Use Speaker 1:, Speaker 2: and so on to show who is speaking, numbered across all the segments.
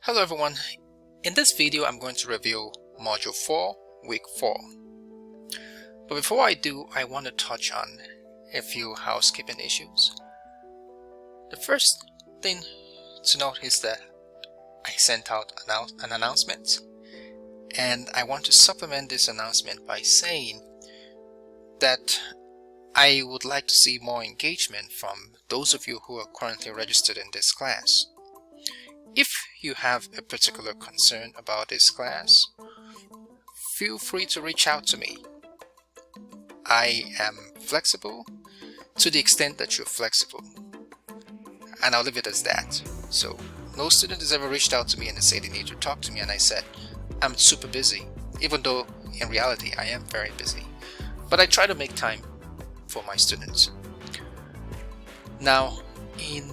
Speaker 1: Hello everyone, in this video I'm going to review Module 4, Week 4. But before I do, I want to touch on a few housekeeping issues. The first thing to note is that I sent out an announcement, and I want to supplement this announcement by saying that I would like to see more engagement from those of you who are currently registered in this class. If you have a particular concern about this class, feel free to reach out to me. I am flexible to the extent that you're flexible, and I'll leave it as that. So no student has ever reached out to me and they say they need to talk to me, and I said I'm super busy, even though in reality I am very busy. But I try to make time for my students. Now, in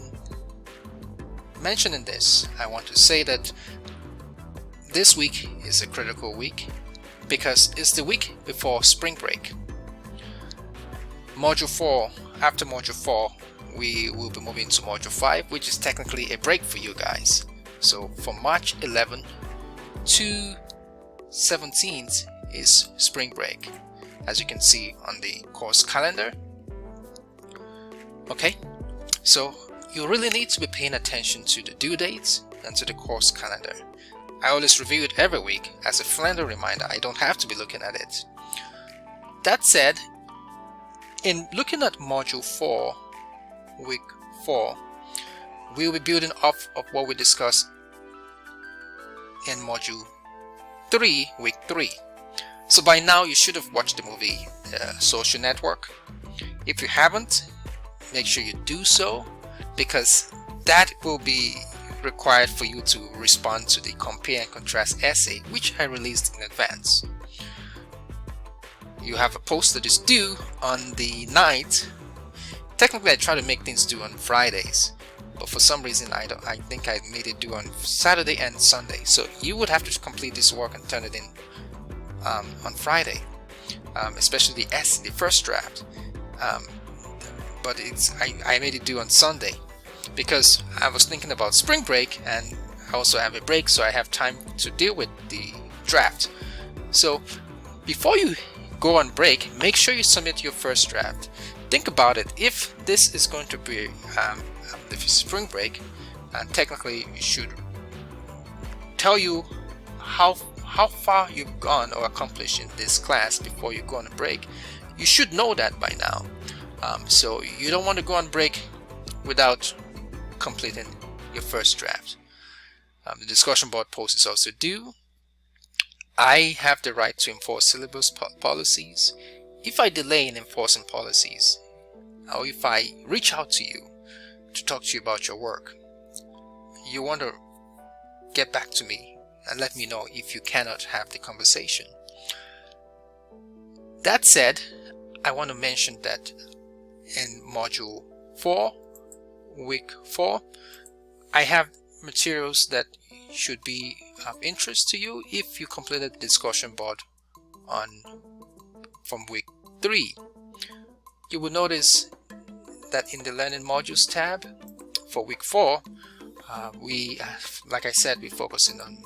Speaker 1: mentioning this, I want to say that this week is a critical week because it's the week before spring break. Module 4, after Module 4, we will be moving to Module 5, which is technically a break for you guys. So from March 11 to 17th is spring break, as you can see on the course calendar. Okay, so you really need to be paying attention to the due dates and to the course calendar. I always review it every week as a friendly reminder. I don't have to be looking at it. That said, in looking at Module 4, Week 4, we'll be building off of what we discussed in Module 3, Week 3. So by now you should have watched the movie Social Network. If you haven't, make sure you do so, because that will be required for you to respond to the compare and contrast essay, which I released in advance. You have a post that is due on the 9th. Technically I try to make things due on Fridays, but for some reason I think I made it due on Saturday and Sunday. So you would have to complete this work and turn it in on Friday, especially the first draft. But I made it due on Sunday because I was thinking about spring break, and I also have a break, so I have time to deal with the draft. So before you go on break, make sure you submit your first draft. Think about it. If this is going to be the spring break, technically it should tell you how far you've gone or accomplished in this class before you go on a break. You should know that by now. So you don't want to go on break without completing your first draft. The discussion board post is also due. I have the right to enforce syllabus policies. If I delay in enforcing policies, or if I reach out to you to talk to you about your work, you want to get back to me and let me know if you cannot have the conversation. That said, I want to mention that in Module 4, Week 4, I have materials that should be of interest to you if you completed the discussion board from Week 3. You will notice that in the Learning Modules tab for Week 4, we, like I said, we're focusing on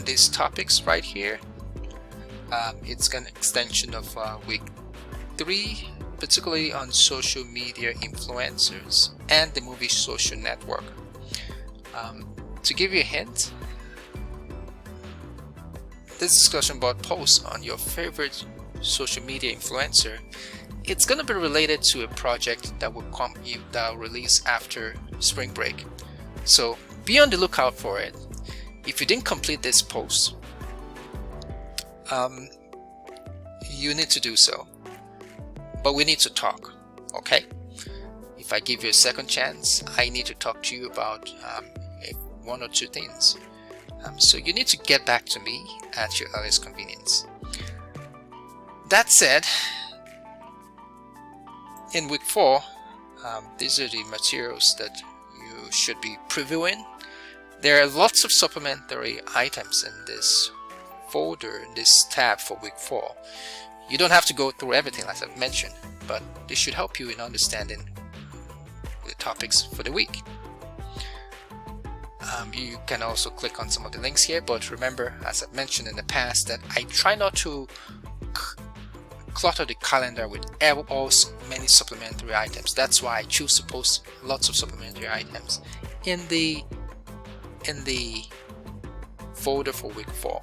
Speaker 1: these topics right here. It's an extension of Week 3, particularly on social media influencers and the movie Social Network. To give you a hint, this discussion board post on your favorite social media influencer, it's going to be related to a project that will release after spring break. So be on the lookout for it. If you didn't complete this post, you need to do so, but we need to talk. Okay, if I give you a second chance, I need to talk to you about one or two things. So you need to get back to me at your earliest convenience. That said, in Week 4, these are the materials that you should be previewing. There are lots of supplementary items in this folder, in this tab for Week 4. You don't have to go through everything as I've mentioned, but this should help you in understanding the topics for the week. You can also click on some of the links here, but remember, as I've mentioned in the past, that I try not to clutter the calendar with many supplementary items. That's why I choose to post lots of supplementary items in the folder for week 4.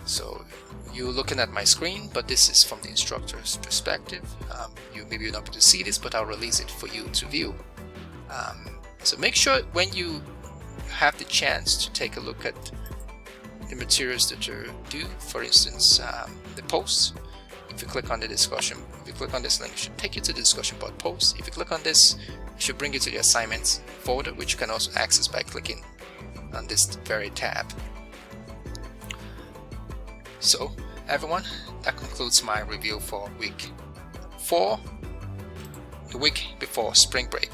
Speaker 1: So you're looking at my screen, but this is from the instructor's perspective. You maybe not able to see this, but I'll release it for you to view. So make sure when you have the chance to take a look at the materials that are due, for instance, the posts. If you click on the discussion, if you click on this link, it should take you to the discussion board post. If you click on this, it should bring you to the assignments folder, which you can also access by clicking on this very tab. So everyone, that concludes my review for week 4, the week before spring break.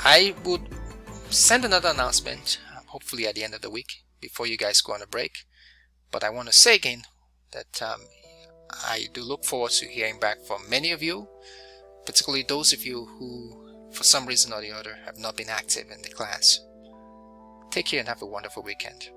Speaker 1: I would send another announcement, hopefully at the end of the week, before you guys go on a break. But I want to say again that I do look forward to hearing back from many of you, particularly those of you who, for some reason or the other, have not been active in the class. Take care and have a wonderful weekend.